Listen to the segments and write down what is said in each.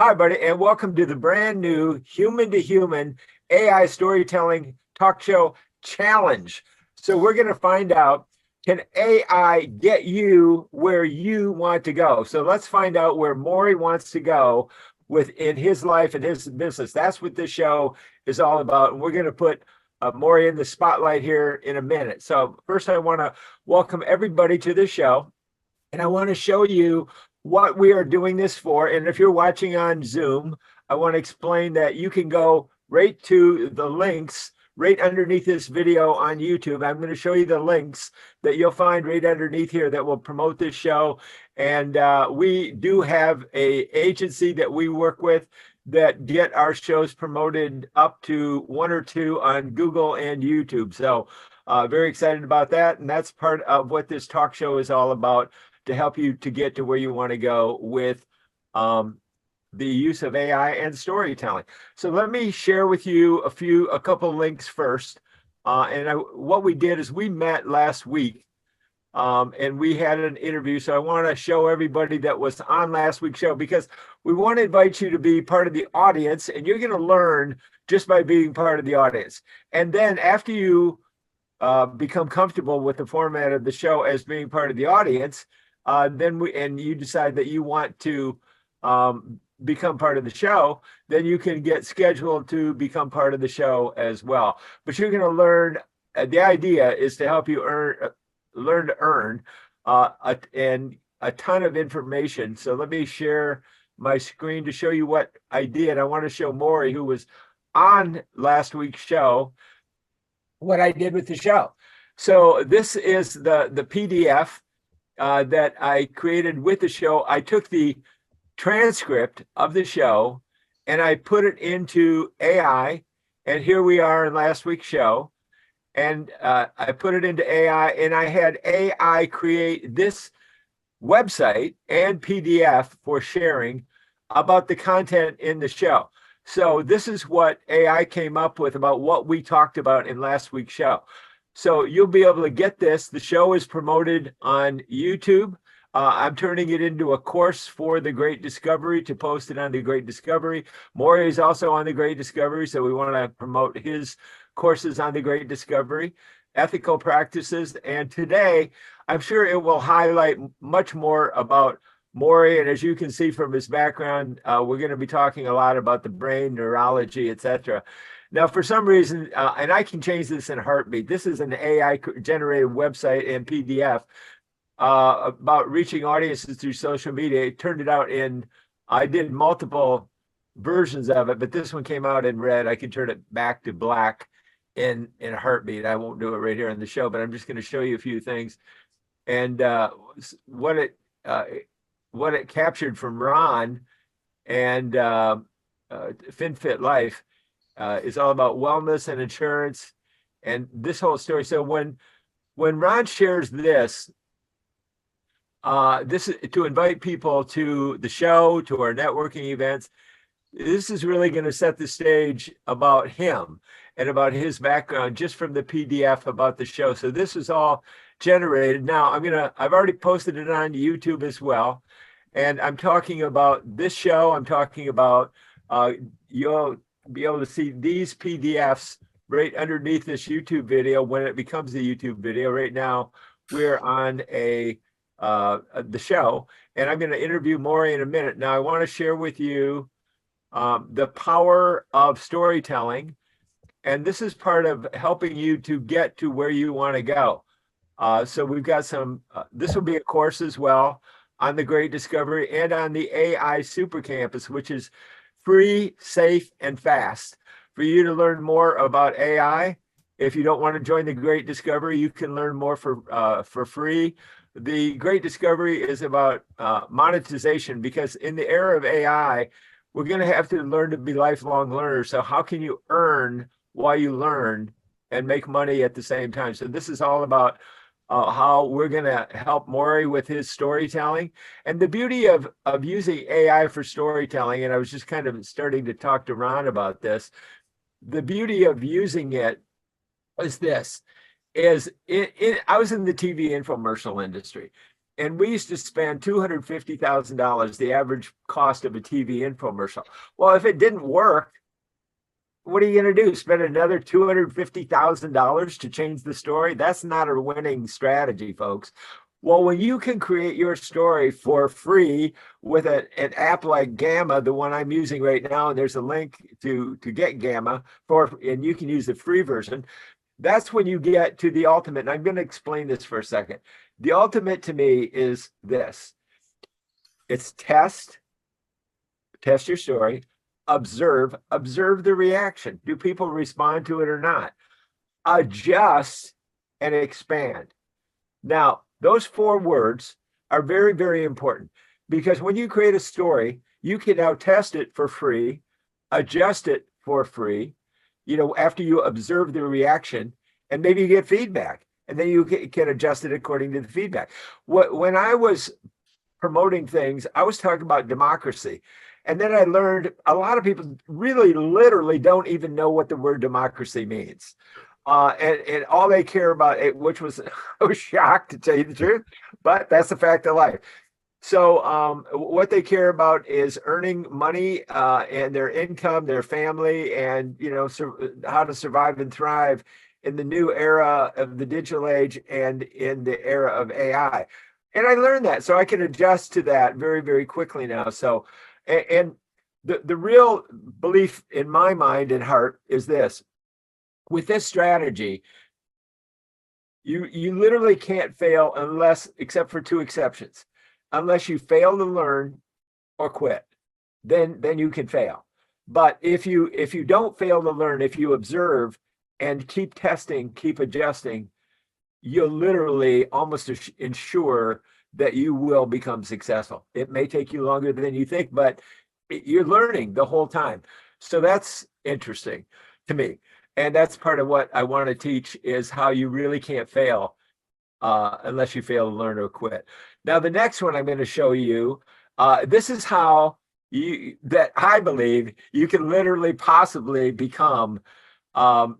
Hi, buddy, and welcome to the brand new human to human AI storytelling talk show challenge. So we're going to find out, can AI get you where you want to go? So let's find out where Maury wants to go within his life and his business. That's what this show is all about. And we're going to put Maury in the spotlight here in a minute. So first, I want to welcome everybody to the show. And I want to show you what we are doing this for. And if you're watching on Zoom, I want to explain that you can go right to the links right underneath this video on YouTube. I'm going to show you the links that you'll find right underneath here that will promote this show. And we do have an agency that we work with that get our shows promoted up to 1 or 2 on Google and YouTube. So very excited about that. And that's part of what this talk show is all about, to help you to get to where you want to go with the use of AI and storytelling. So let me share with you a couple links first. What we did is we met last week and we had an interview. So I want to show everybody that was on last week's show, because we want to invite you to be part of the audience, and you're going to learn just by being part of the audience. And then after you become comfortable with the format of the show as being part of the audience, then you decide that you want to become part of the show, then you can get scheduled to become part of the show as well. But you're going to learn. The idea is to help you learn to earn and a ton of information. So let me share my screen to show you what I did. I want to show Maury, who was on last week's show, what I did with the show. So this is the PDF that I created with the show. I took the transcript of the show and I put it into AI, and here we are in last week's show. And I put it into AI, and I had AI create this website and PDF for sharing about the content in the show. So this is what AI came up with about what we talked about in last week's show. So you'll be able to get this. The show is promoted on YouTube. I'm turning it into a course for the Great Discovery to post it on the Great Discovery. Maury is also on the Great Discovery, so we want to promote his courses on the Great Discovery, ethical practices. And today, I'm sure it will highlight much more about Maury. And as you can see from his background, we're going to be talking a lot about the brain, neurology, etc. Now, for some reason, and I can change this in a heartbeat, this is an AI-generated website and PDF about reaching audiences through social media. It turned it out I did multiple versions of it, but this one came out in red. I can turn it back to black in a heartbeat. I won't do it right here on the show, but I'm just going to show you a few things. And what it captured from Ron and FinFit Life is all about wellness and insurance and this whole story. So when Ron shares this is to invite people to the show, to our networking events. This is really going to set the stage about him and about his background just from the PDF about the show. So this is all generated. Now I've already posted it on YouTube as well. And I'm talking about this show. I'm talking about, you'll be able to see these PDFs right underneath this YouTube video when it becomes a YouTube video. Right now, we're on the show, and I'm going to interview Maury in a minute. Now, I want to share with you the power of storytelling, and this is part of helping you to get to where you want to go. So we've got this will be a course as well on the Great Discovery and on the AI Supercampus, which is free, safe, and fast. For you to learn more about AI, if you don't want to join the Great Discovery, you can learn more for free. The Great Discovery is about monetization, because in the era of AI, we're going to have to learn to be lifelong learners. So how can you earn while you learn and make money at the same time? So this is all about how we're going to help Maury with his storytelling. And the beauty of using AI for storytelling, and I was just kind of starting to talk to Ron about this, the beauty of using it is this, I was in the TV infomercial industry, And we used to spend $250,000, the average cost of a TV infomercial. Well, if it didn't work, what are you going to do? Spend another $250,000 to change the story? That's not a winning strategy, folks. Well, when you can create your story for free with an app like Gamma, the one I'm using right now, and there's a link to get Gamma and you can use the free version. That's when you get to the ultimate. And I'm going to explain this for a second. The ultimate to me is this. It's test your story, observe the reaction. Do people respond to it or not? Adjust and expand. Now, those 4 words are very, very important, because when you create a story, you can now test it for free, adjust it for free, after you observe the reaction, and maybe you get feedback, and then you can adjust it according to the feedback. When I was promoting things, I was talking about democracy. And then I learned a lot of people really literally don't even know what the word democracy means. And all they care about, which was, I was shocked to tell you the truth, but that's the fact of life. So what they care about is earning money and their income, their family, and how to survive and thrive in the new era of the digital age and in the era of AI. And I learned that, so I can adjust to that very, very quickly now. So, and the real belief in my mind and heart is this: with this strategy, you literally can't fail except for 2 exceptions. Unless you fail to learn or quit, then you can fail. But if you don't fail to learn, if you observe and keep testing, keep adjusting, you'll literally almost ensure that you will become successful. It may take you longer than you think, but you're learning the whole time. So that's interesting to me. And that's part of what I want to teach, is how you really can't fail unless you fail to learn or quit. Now, the next one I'm going to show you, this is how that I believe you can literally possibly become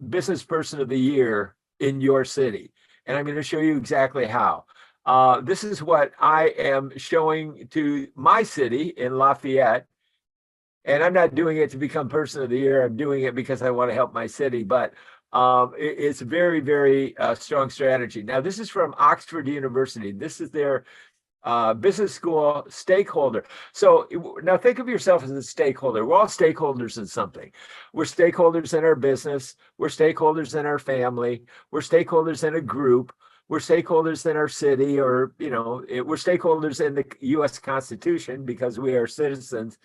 Business Person of the Year in your city. And I'm going to show you exactly how. This is what I am showing to my city in Lafayette. And I'm not doing it to become Person of the Year. I'm doing it because I want to help my city. But it's a very, very strong strategy. Now, this is from Oxford University. This is their business school stakeholder. So now think of yourself as a stakeholder. We're all stakeholders in something. We're stakeholders in our business. We're stakeholders in our family. We're stakeholders in a group. We're stakeholders in our city, or, we're stakeholders in the U.S. Constitution because we are citizens,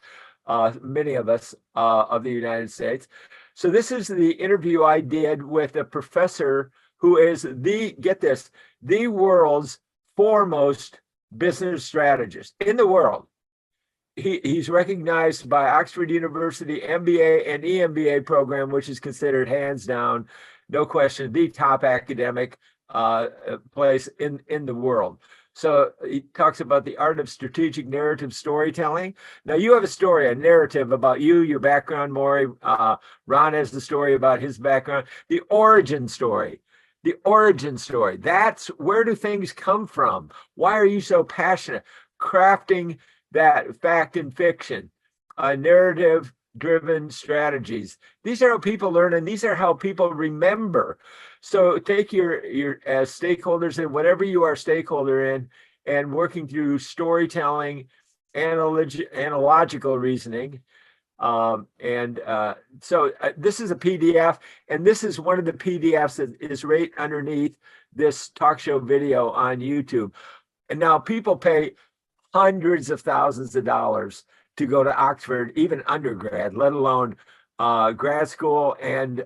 many of us, of the United States. So this is the interview I did with a professor who is get this, the world's foremost business strategist in the world. He's recognized by Oxford University MBA and EMBA program, which is considered hands down, no question, the top academic place in the world. So he talks about the art of strategic narrative storytelling. Now, you have a story, a narrative about you, your background, Maury. Ron has the story about his background. The origin story. The origin story. That's where do things come from? Why are you so passionate? Crafting that fact and fiction, narrative-driven strategies. These are how people learn, and these are how people remember. So take your as stakeholders in whatever you are stakeholder in, and working through storytelling, analogical reasoning. So this is a PDF, and this is one of the PDFs that is right underneath this talk show video on YouTube. And now people pay hundreds of thousands of dollars to go to Oxford, even undergrad, let alone grad school and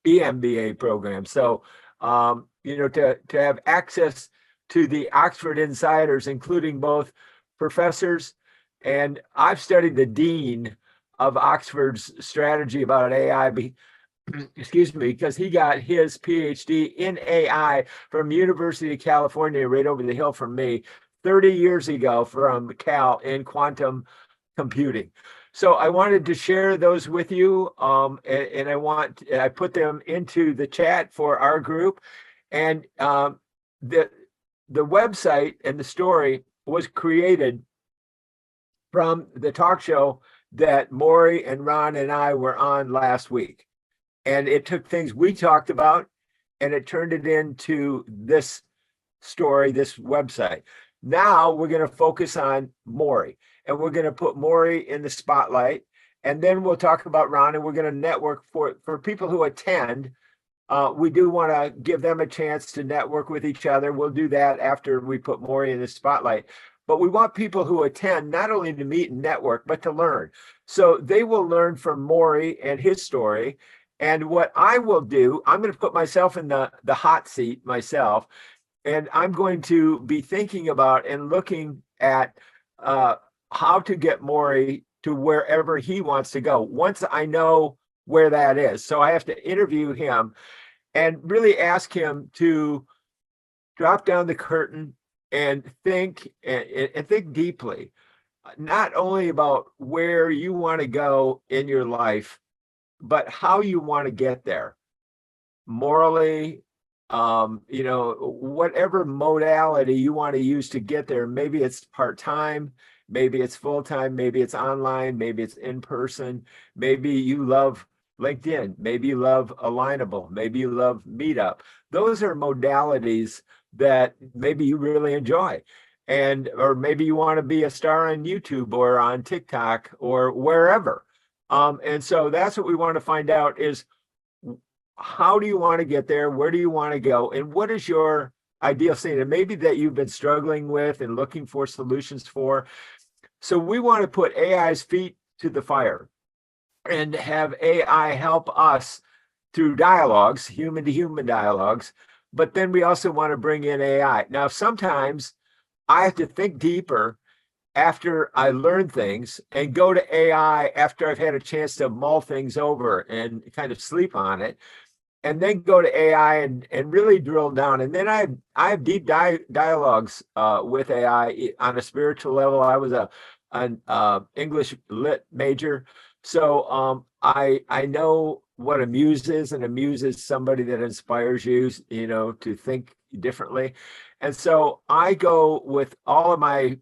EMBA program. So, to have access to the Oxford insiders, including both professors, and I've studied the dean of Oxford's strategy about AI, because he got his PhD in AI from University of California, right over the hill from me, 30 years ago, from Cal, in quantum computing. So I wanted to share those with you, and I put them into the chat for our group. And the the website and the story was created from the talk show that Maury and Ron and I were on last week. And it took things we talked about and it turned it into this story, this website. Now we're going to focus on Maury, and we're going to put Maury in the spotlight. And then we'll talk about Ron, and we're going to network for people who attend. We do want to give them a chance to network with each other. We'll do that after we put Maury in the spotlight. But we want people who attend not only to meet and network, but to learn. So they will learn from Maury and his story. And what I will do, I'm going to put myself in the hot seat myself, and I'm going to be thinking about and looking at how to get Maury to wherever he wants to go once I know where that is. So I have to interview him and really ask him to drop down the curtain and think deeply, not only about where you want to go in your life, but how you want to get there morally, whatever modality you want to use to get there. Maybe it's part-time, maybe it's full-time, maybe it's online, maybe it's in person, maybe you love LinkedIn, maybe you love Alignable, maybe you love Meetup. Those are modalities that maybe you really enjoy. Or maybe you want to be a star on YouTube or on TikTok or wherever. And so that's what we want to find out is, how do you want to get there? Where do you want to go? And what is your ideal state? And maybe that you've been struggling with and looking for solutions for. So we want to put AI's feet to the fire and have AI help us through dialogues, human to human dialogues. But then we also want to bring in AI. Now, sometimes I have to think deeper after I learn things and go to AI after I've had a chance to mull things over and kind of sleep on it, and then go to AI and really drill down. And then I have deep dialogues with AI on a spiritual level. I was an English lit major, so I know what a muse is, and a muse is somebody that inspires you, to think differently. And so I go with all of my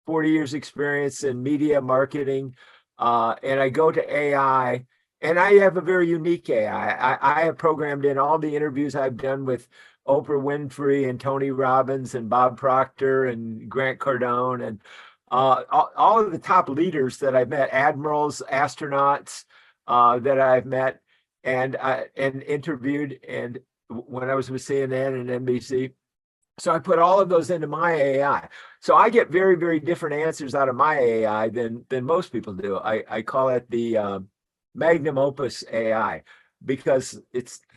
40 years experience in media marketing, and I go to AI, and I have a very unique AI. I have programmed in all the interviews I've done with Oprah Winfrey and Tony Robbins and Bob Proctor and Grant Cardone and all of the top leaders that I've met, admirals, astronauts that I've met and interviewed, and when I was with CNN and NBC. So I put all of those into my AI. So I get very, very different answers out of my AI than most people do. I call it the magnum opus AI, because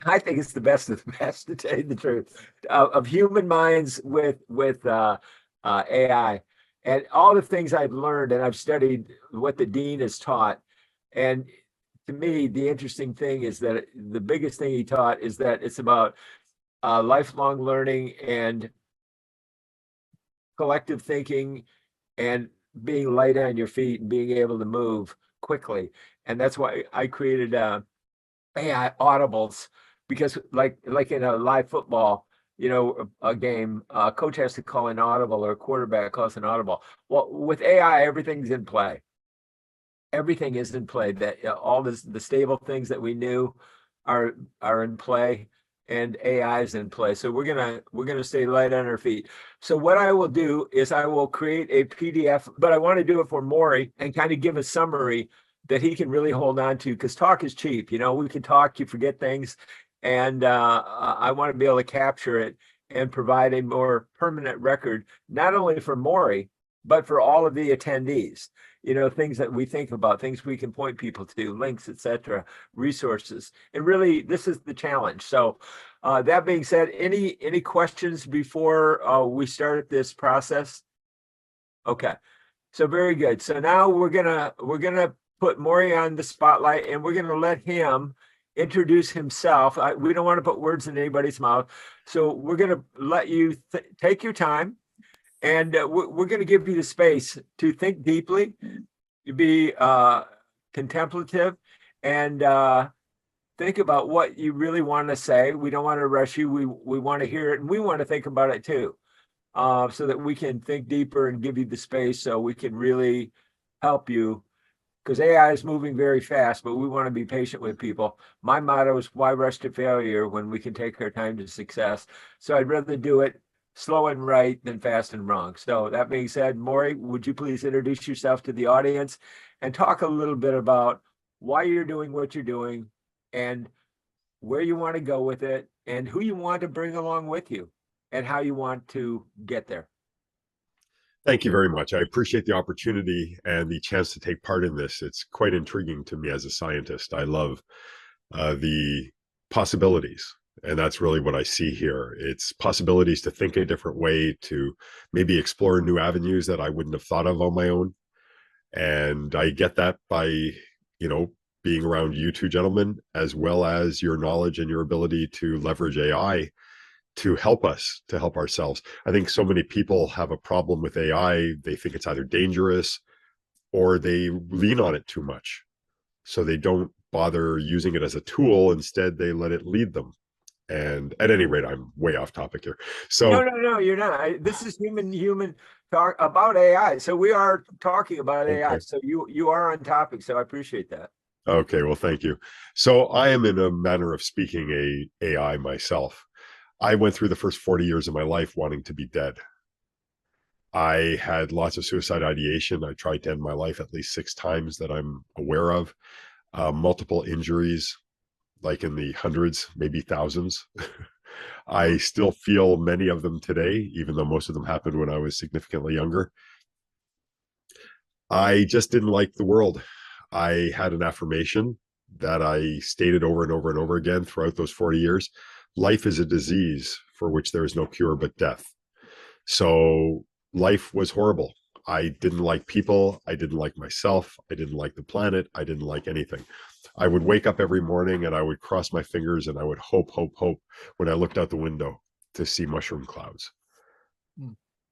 I think it's the best of the best, to tell you the truth, of human minds with AI. And all the things I've learned, and I've studied what the dean has taught. And to me, the interesting thing is that the biggest thing he taught is that it's about lifelong learning and collective thinking and being light on your feet and being able to move quickly. And that's why I created AI audibles, because like in a live football, a game, a coach has to call an audible, or a quarterback calls an audible. Well, with AI, everything's in play. Everything is in play. That all the stable things that we knew are in play, and AI is in play. So we're gonna stay light on our feet. So what I will do is I will create a PDF, but I want to do it for Maury and kind of give a summary that he can really hold on to, because talk is cheap. We can talk, you forget things, and I want to be able to capture it and provide a more permanent record, not only for Maury, but for all of the attendees. Things that we think about, things we can point people to, links, etc., resources. And really, this is the challenge. So that being said, any questions before we start this process? Okay, so very good. So now we're gonna put Maury on the spotlight, and we're gonna let him introduce himself. We don't want to put words in anybody's mouth, so we're gonna let you take your time. And we're going to give you the space to think deeply, to be contemplative, and think about what you really want to say. We don't want to rush you. We want to hear it, and we want to think about it too. so that we can think deeper and give you the space so we can really help you. Because AI is moving very fast, but we want to be patient with people. My motto is why rush to failure when we can take our time to success? So I'd rather do it slow and right than fast and wrong. So that being said, Maury, would you please introduce yourself to the audience and talk a little bit about why you're doing what you're doing and where you want to go with it and who you want to bring along with you and how you want to get there. Thank you very much. I appreciate the opportunity and the chance to take part in this. It's quite intriguing to me as a scientist. I love the possibilities, and that's really what I see here. It's possibilities to think a different way, to maybe explore new avenues that I wouldn't have thought of on my own. And I get that by, being around you two gentlemen, as well as your knowledge and your ability to leverage AI to help us, to help ourselves. I think so many people have a problem with AI. They think it's either dangerous or they lean on it too much. So they don't bother using it as a tool. Instead, they let it lead them. And at any rate, I'm way off topic here. So no, you're not. This is human talk about AI. So we are talking about AI. okay. So you are on topic. So I appreciate that. Okay, well, thank you. So I am, in a manner of speaking, a AI myself. I went through the first 40 years of my life wanting to be dead. I had lots of suicide ideation. I tried to end my life at least 6 times that I'm aware of. Multiple injuries, like in the hundreds, maybe thousands. I still feel many of them today, even though most of them happened when I was significantly younger. I just didn't like the world. I had an affirmation that I stated over and over and over again throughout those 40 years. Life is a disease for which there is no cure but death. So life was horrible. I didn't like people. I didn't like myself. I didn't like the planet. I didn't like anything. I would wake up every morning and I would cross my fingers and I would hope when I looked out the window to see mushroom clouds.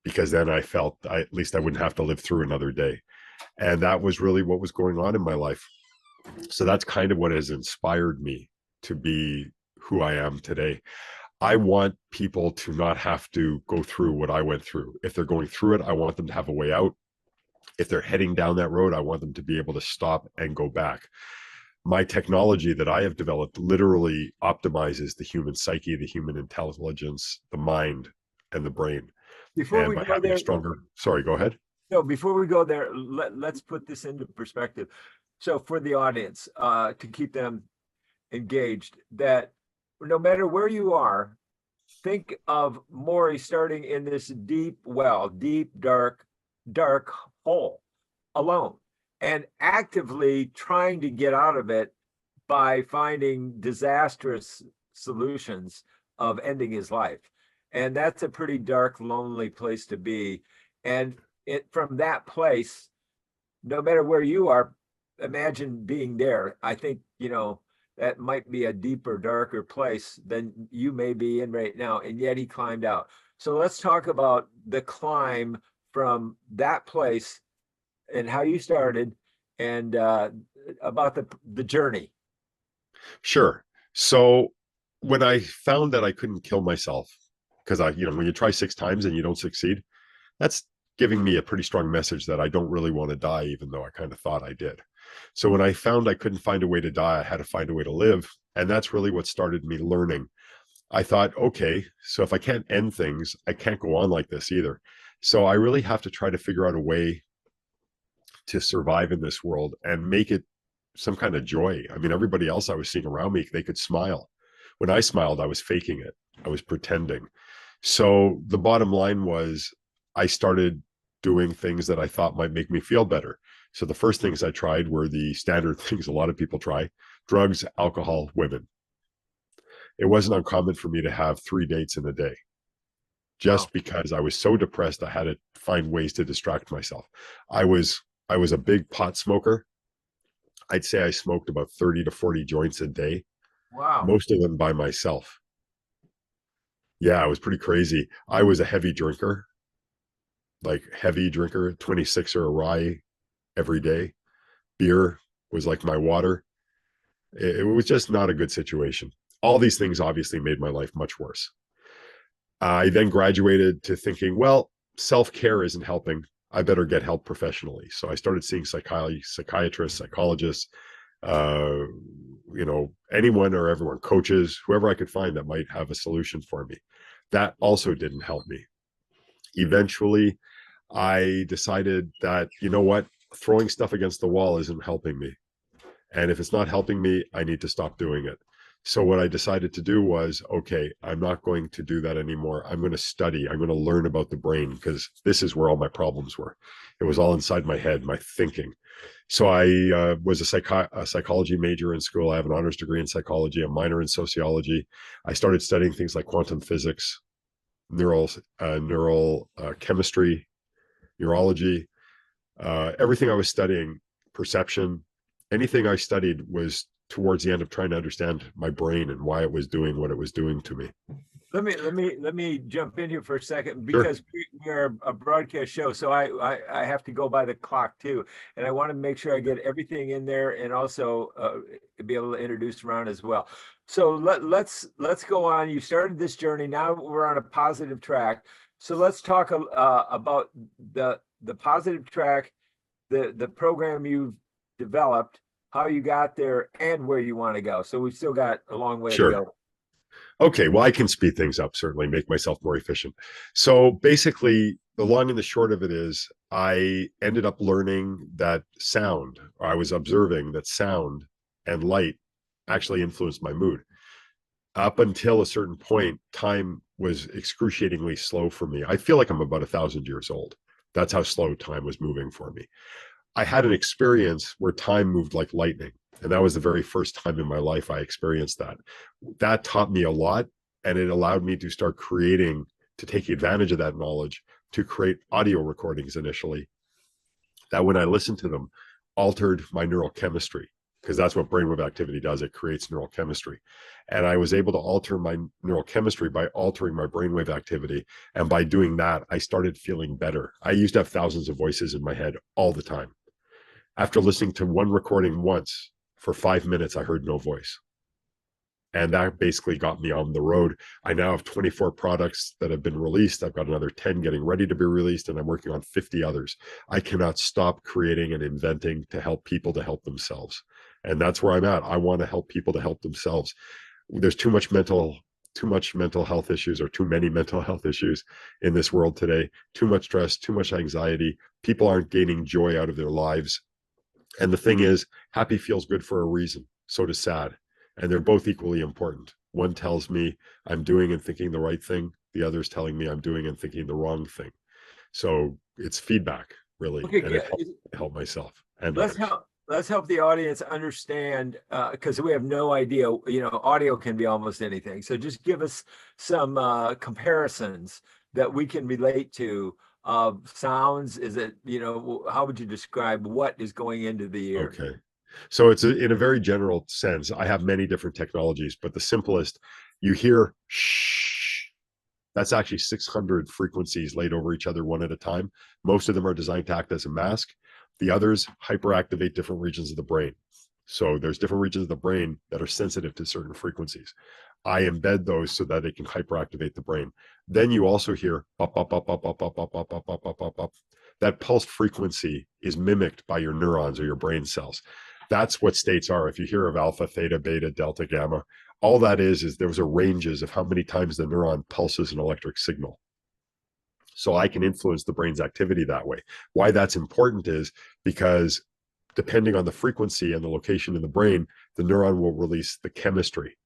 Because then I felt at least I wouldn't have to live through another day. And that was really what was going on in my life. So that's kind of what has inspired me to be who I am today. I want people to not have to go through what I went through. If they're going through it, I want them to have a way out. If they're heading down that road, I want them to be able to stop and go back. My technology that I have developed literally optimizes the human psyche, the human intelligence, the mind, and the brain. Before we by go having there, stronger, sorry, go ahead. no, before we go there, let's put this into perspective. So for the audience, to keep them engaged, that no matter where you are, think of Maury starting in this deep well, deep, dark hole alone and actively trying to get out of it by finding disastrous solutions of ending his life. And that's a pretty dark, lonely place to be. And from that place, no matter where you are, imagine being there. I think, that might be a deeper, darker place than you may be in right now. And yet he climbed out. So let's talk about the climb from that place and how you started and about the journey. Sure. So when I found that I couldn't kill myself, because when you try 6 times and you don't succeed, that's giving me a pretty strong message that I don't really want to die, even though I kind of thought I did. So when I found I couldn't find a way to die, I had to find a way to live. And that's really what started me learning. I thought, okay, so if I can't end things, I can't go on like this either. So I really have to try to figure out a way to survive in this world and make it some kind of joy. I mean, everybody else I was seeing around me, they could smile. When I smiled, I was faking it. I was pretending. So the bottom line was I started doing things that I thought might make me feel better. So the first things I tried were the standard things a lot of people try: drugs, alcohol, women. It wasn't uncommon for me to have 3 dates in a day, just because I was so depressed. I had to find ways to distract myself. I was a big pot smoker. I'd say I smoked about 30 to 40 joints a day. Wow. Most of them by myself. Yeah, it was pretty crazy. I was a heavy drinker, 26 or a rye every day. Beer was like my water. It was just not a good situation. All these things obviously made my life much worse. I then graduated to thinking, well, self-care isn't helping. I better get help professionally. So I started seeing psychiatrists, psychologists, uh, anyone or everyone, coaches, whoever I could find that might have a solution for me. That also didn't help me. Eventually, I decided that, you know what, throwing stuff against the wall isn't helping me. And if it's not helping me, I need to stop doing it. So what I decided to do was, okay, I'm not going to do that anymore. I'm going to study. I'm going to learn about the brain, because this is where all my problems were. It was all inside my head, my thinking. So I was a psychology major in school. I have an honors degree in psychology, a minor in sociology. I started studying things like quantum physics, neural chemistry, neurology, everything I was studying, perception, anything I studied was towards the end of trying to understand my brain and why it was doing what it was doing to me. Let me jump in here for a second, Sure. because we are a broadcast show, so I have to go by the clock too, and I want to make sure I get everything in there, and also be able to introduce Ron as well. So let's go on. You started this journey. Now we're on a positive track. So let's talk about the positive track, the program you've developed, how you got there, and where you want to go. So we've still got a long way to Sure. go. Okay, well, I can speed things up, certainly make myself more efficient. So basically, the long and the short of it is I ended up learning that sound, or I was observing that sound and light actually influenced my mood. Up until a certain point, time was excruciatingly slow for me. I feel like I'm about 1,000 years old. That's how slow time was moving for me. I had an experience where time moved like lightning. And that was the very first time in my life I experienced that. That taught me a lot, and it allowed me to start creating, to take advantage of that knowledge, to create audio recordings initially that, when I listened to them, altered my neural chemistry, because that's what brainwave activity does. It creates neural chemistry. And I was able to alter my neural chemistry by altering my brainwave activity. And by doing that, I started feeling better. I used to have thousands of voices in my head all the time. After listening to one recording once for 5 minutes, I heard no voice. And that basically got me on the road. I now have 24 products that have been released. I've got another 10 getting ready to be released, and I'm working on 50 others. I cannot stop creating and inventing to help people to help themselves. And that's where I'm at. I want to help people to help themselves. There's too much mental health issues, or too many mental health issues in this world today. Too much stress, too much anxiety. People aren't gaining joy out of their lives. And the thing is, happy feels good for a reason. So does sad. And they're both equally important. One tells me I'm doing and thinking the right thing. The other is telling me I'm doing and thinking the wrong thing. So it's feedback, really. Okay, and it helps help myself and let's others. help the audience understand, because we have no idea. Audio can be almost anything. So just give us some comparisons that we can relate to of sounds. Is it, how would you describe what is going into the ear? Okay. So it's in a very general sense. I have many different technologies, but the simplest, you hear shh. That's actually 600 frequencies laid over each other one at a time. Most of them are designed to act as a mask. The others hyperactivate different regions of the brain. So there's different regions of the brain that are sensitive to certain frequencies. I embed those so that they can hyperactivate the brain. Then you also hear up, up, up, up, up, up, up, up, up, up, up, up, up. That pulsed frequency is mimicked by your neurons or your brain cells. That's what states are. If you hear of alpha, theta, beta, delta, gamma, all that is those are ranges of how many times the neuron pulses an electric signal. So I can influence the brain's activity that way. Why that's important is because depending on the frequency and the location in the brain, the neuron will release the chemistry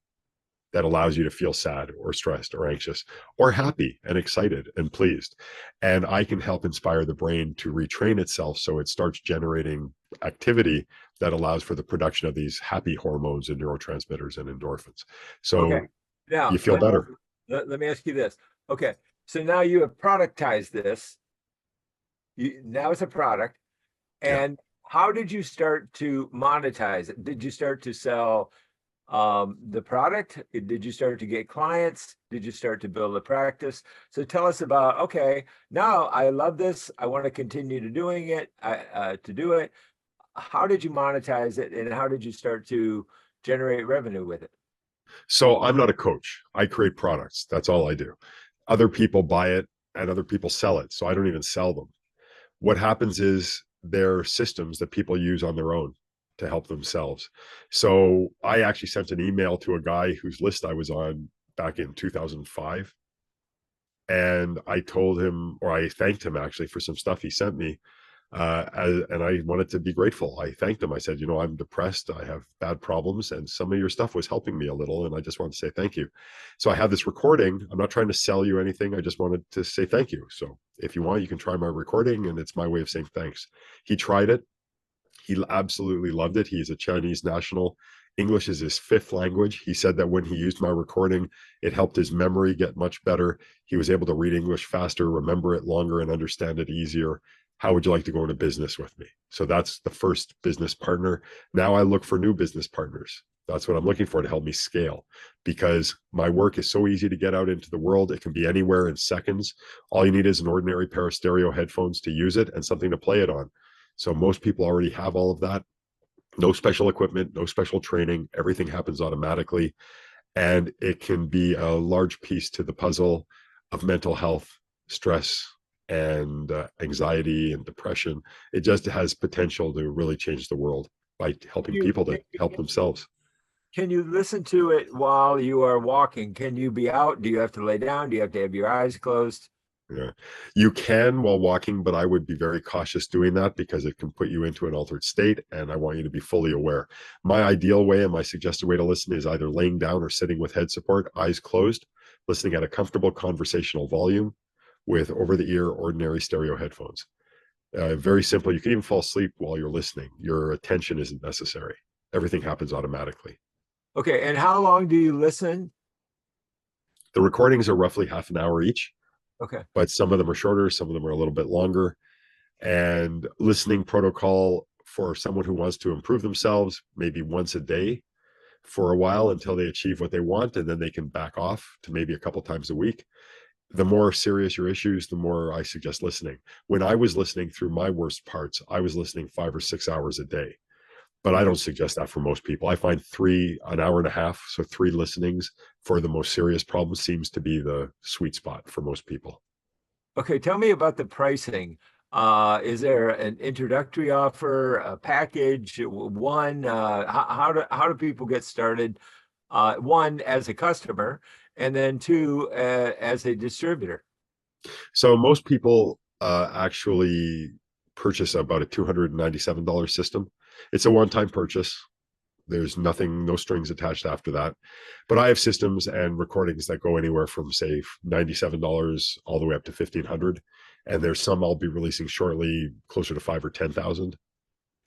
that allows you to feel sad or stressed or anxious or happy and excited and pleased. And I can help inspire the brain to retrain itself so it starts generating activity that allows for the production of these happy hormones and neurotransmitters and endorphins. So Okay. Now, you feel better. let me ask you this. Okay. So now you have productized this. Now it's a product. Yeah. And how did you start to monetize it? Did you start to sell the product? Did you start to get clients? Did you start to build a practice? So tell us about, okay, now I love this. I want to continue to doing it, to do it. How did you monetize it, and how did you start to generate revenue with it? So I'm not a coach. I create products. That's all I do. other people buy it and other people sell it. So I don't even sell them. What happens is they're systems that people use on their own to help themselves. So I actually sent an email to a guy whose list I was on back in 2005. And I told him, or I thanked him actually for some stuff he sent me. And I wanted to be grateful. I thanked him. I said, I'm depressed. I have bad problems, and some of your stuff was helping me a little. And I just wanted to say thank you. So I have this recording. I'm not trying to sell you anything. I just wanted to say thank you. So if you want, you can try my recording, and it's my way of saying thanks. He tried it. He absolutely loved it. He's a Chinese national. English is his fifth language. He said that when he used my recording, it helped his memory get much better. He was able to read English faster, remember it longer, and understand it easier. How would you like to go into business with me? So that's the first business partner. Now I look for new business partners. That's what I'm looking for to help me scale, because my work is so easy to get out into the world. It can be anywhere in seconds. All you need is an ordinary pair of stereo headphones to use it and something to play it on. So most people already have all of that. No special equipment, no special training. Everything happens automatically. And it can be a large piece to the puzzle of mental health, stress, and anxiety and depression. It just has potential to really change the world by helping people to help themselves. Can you listen to it while you are walking? Can you be out? Do you have to lay down? Do you have to have your eyes closed? Yeah, you can while walking, but I would be very cautious doing that because it can put you into an altered state, and I want you to be fully aware. My ideal way and my suggested way to listen is either laying down or sitting with head support, eyes closed, listening at a comfortable conversational volume with over-the-ear ordinary stereo headphones. Very simple. You can even fall asleep while you're listening. Your attention isn't necessary. Everything happens automatically. Okay, and how long do you listen? The recordings are roughly half an hour each. Okay. But some of them are shorter, some of them are a little bit longer. And listening protocol for someone who wants to improve themselves, maybe once a day for a while until they achieve what they want, and then they can back off to maybe a couple times a week. The more serious your issues, the more I suggest listening. When I was listening through my worst parts, I was listening 5 or 6 hours a day. But I don't suggest that for most people. I find an hour and a half, so 3 listenings for the most serious problems seems to be the sweet spot for most people. Okay, tell me about the pricing. Is there an introductory offer, a package? One, how do people get started? One, as a customer, and then two, as a distributor. So most people actually purchase about a $297 system. It's a one-time purchase. There's no strings attached after that. But I have systems and recordings that go anywhere from, say, $97 all the way up to $1,500. And there's some I'll be releasing shortly closer to 5 or 10,000,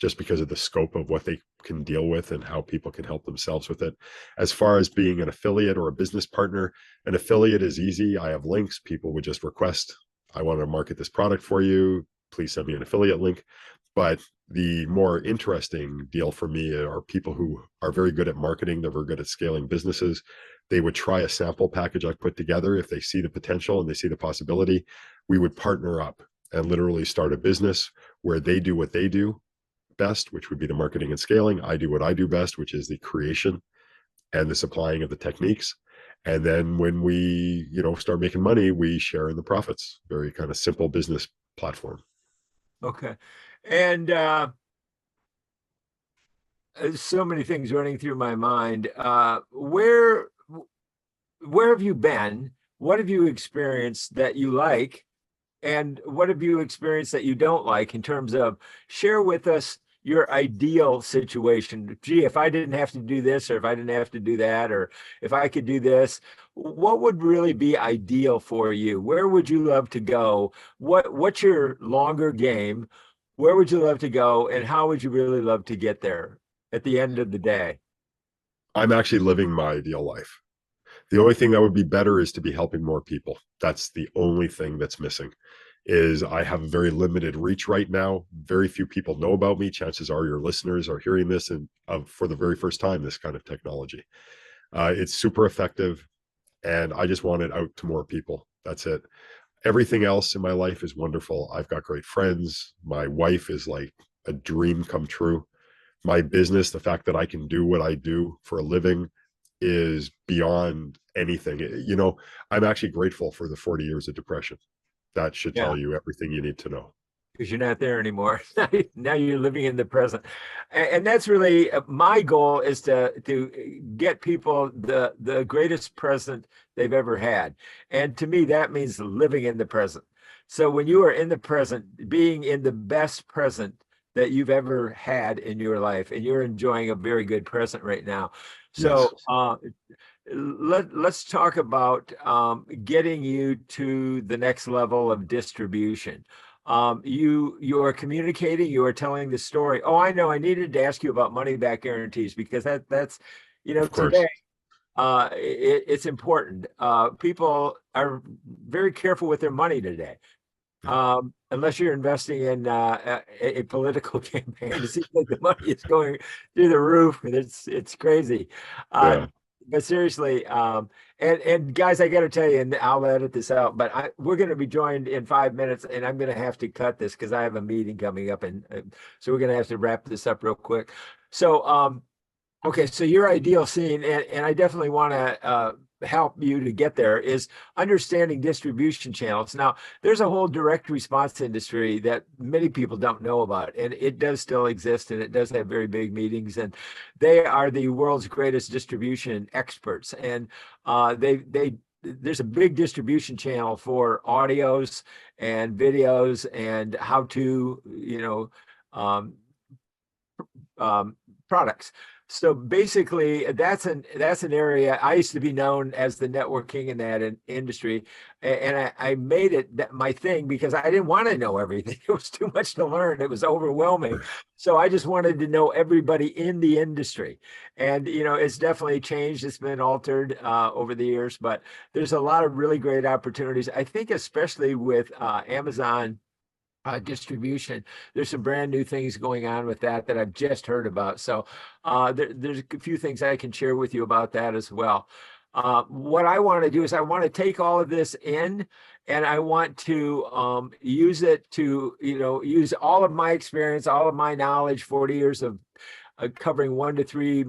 just because of the scope of what they can deal with and how people can help themselves with it. As far as being an affiliate or a business partner, an affiliate is easy. I have links. People would just request, I want to market this product for you. Please send me an affiliate link. But the more interesting deal for me are people who are very good at marketing. They're very good at scaling businesses. They would try a sample package I put together. If they see the potential and they see the possibility, we would partner up and literally start a business where they do what they do best, which would be the marketing and scaling. I do what I do best, which is the creation and the supplying of the techniques. And then when we, start making money, we share in the profits. Very kind of simple business platform. Okay. And so many things running through my mind. Where have you been? What have you experienced that you like? And what have you experienced that you don't like, in terms of, share with us your ideal situation? Gee, if I didn't have to do this, or if I didn't have to do that, or if I could do this, what would really be ideal for you? Where would you love to go? What's your longer game? Where would you love to go? And how would you really love to get there at the end of the day? I'm actually living my ideal life. The only thing that would be better is to be helping more people. That's the only thing that's missing. Is I have a very limited reach right now. Very few people know about me. Chances are your listeners are hearing this and for the very first time, this kind of technology. It's super effective, and I just want it out to more people. That's it. Everything else in my life is wonderful. I've got great friends. My wife is like a dream come true. My business, the fact that I can do what I do for a living, is beyond anything. You know, I'm actually grateful for the 40 years of depression. That should Yeah. tell you everything you need to know. Because you're not there anymore. Now you're living in the present. And that's really my goal, is to get people the greatest present they've ever had. And to me, that means living in the present. So when you are in the present, being in the best present that you've ever had in your life, and you're enjoying a very good present right now. Yes. So let's talk about getting you to the next level of distribution. You are communicating, you are telling the story. Oh, I know, I needed to ask you about money back guarantees, because that's, Of course. today it's important. People are very careful with their money today. Unless you're investing in a political campaign, it seems like the money is going through the roof, and it's crazy. Yeah. But seriously, and guys, I got to tell you, and I'll edit this out, but we're going to be joined in 5 minutes, and I'm going to have to cut this because I have a meeting coming up, and so we're going to have to wrap this up real quick. So, okay, so your ideal scene, and I definitely want to help you to get there, is understanding distribution channels. Now, there's a whole direct response industry that many people don't know about, and it does still exist, and it does have very big meetings, and they are the world's greatest distribution experts. And there's a big distribution channel for audios and videos and how to, products. So basically, that's an area. I used to be known as the networking in that industry, and I made it my thing because I didn't want to know everything. It was too much to learn. It was overwhelming. So I just wanted to know everybody in the industry, and it's definitely changed. It's been altered over the years, but there's a lot of really great opportunities. I think especially with Amazon distribution. There's some brand new things going on with that I've just heard about. So there's a few things I can share with you about that as well. What I want to do is I want to take all of this in, and I want to use it to, use all of my experience, all of my knowledge, 40 years of covering 1 to 3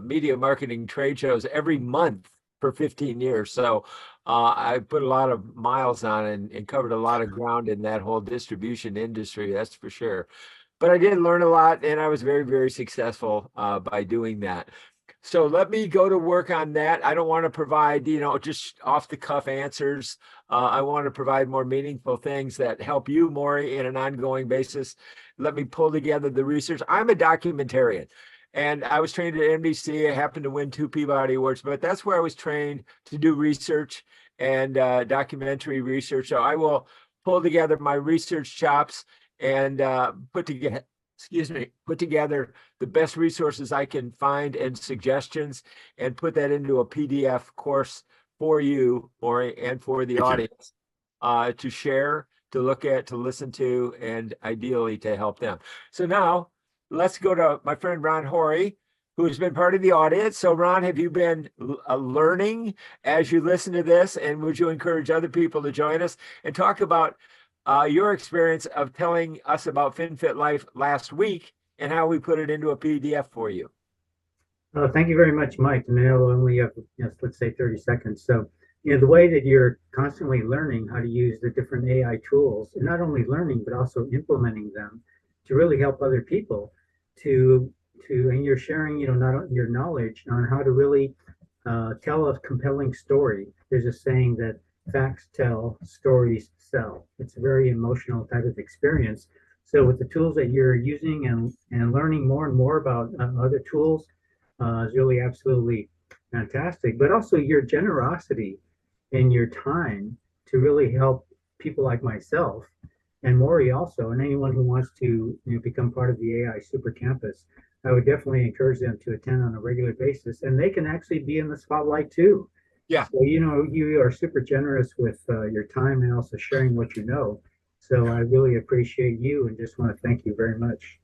media marketing trade shows every month for 15 years. So I put a lot of miles on and covered a lot of ground in that whole distribution industry, that's for sure. But I did learn a lot, and I was very, very successful by doing that. So let me go to work on that. I don't want to provide, just off the cuff answers. I want to provide more meaningful things that help you, Maury, in an ongoing basis. Let me pull together the research. I'm a documentarian. And I was trained at NBC. I happened to win 2 Peabody Awards, but that's where I was trained to do research and documentary research. So I will pull together my research chops and put together the best resources I can find and suggestions, and put that into a PDF course for you, Maury, and for the audience to share, to look at, to listen to, and ideally to help them. So now, let's go to my friend Ron Horry, who has been part of the audience. So Ron, have you been learning as you listen to this? And would you encourage other people to join us and talk about your experience of telling us about FinFit Life last week and how we put it into a PDF for you? Thank you very much, Mike. And I only have, let's say 30 seconds. So, the way that you're constantly learning how to use the different AI tools, and not only learning, but also implementing them to really help other people and you're sharing, not your knowledge on how to really tell a compelling story. There's a saying that facts tell, stories sell. It's a very emotional type of experience. So with the tools that you're using and learning more and more about other tools is really absolutely fantastic. But also your generosity and your time to really help people like myself and Maury also, and anyone who wants to become part of the AI Supercampus, I would definitely encourage them to attend on a regular basis, and they can actually be in the spotlight too. Yeah. So, you are super generous with your time and also sharing what you know. So I really appreciate you and just want to thank you very much.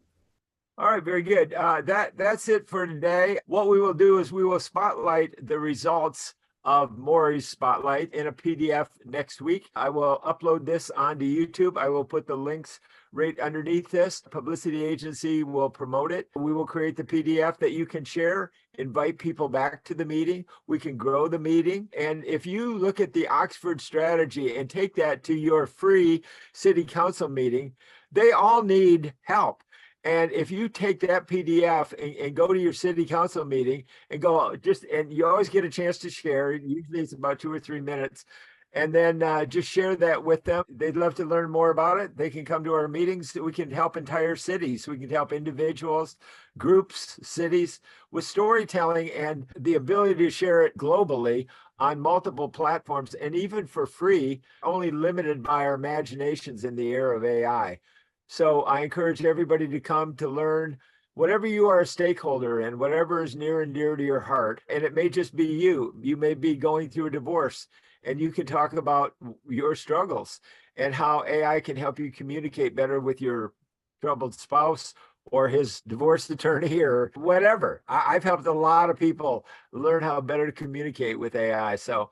All right, very good. That's it for today. What we will do is we will spotlight the results of Maury's spotlight in a PDF next week. I will upload this onto YouTube. I will put the links right underneath this. Publicity agency will promote it. We will create the PDF that you can share, invite people back to the meeting. We can grow the meeting. And if you look at the Oxford strategy and take that to your free city council meeting, they all need help. And if you take that PDF and go to your city council meeting and go and you always get a chance to share, usually it's about 2 or 3 minutes, and then just share that with them. They'd love to learn more about it. They can come to our meetings. We can help entire cities. We can help individuals, groups, cities with storytelling and the ability to share it globally on multiple platforms, and even for free, only limited by our imaginations in the era of AI. So I encourage everybody to come to learn whatever you are a stakeholder in, whatever is near and dear to your heart. And it may just be you. You may be going through a divorce, and you can talk about your struggles and how AI can help you communicate better with your troubled spouse or his divorce attorney or whatever. I've helped a lot of people learn how better to communicate with AI. So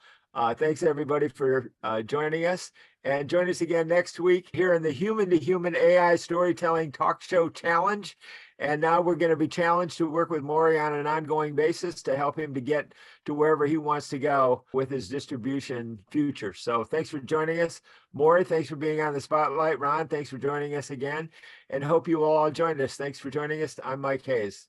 thanks everybody for joining us, and join us again next week here in the Human to Human AI Storytelling Talk Show Challenge. And now we're going to be challenged to work with Maury on an ongoing basis to help him to get to wherever he wants to go with his distribution future. So thanks for joining us. Maury, thanks for being on the spotlight. Ron, thanks for joining us again, and hope you all joined us. Thanks for joining us. I'm Mike Hayes.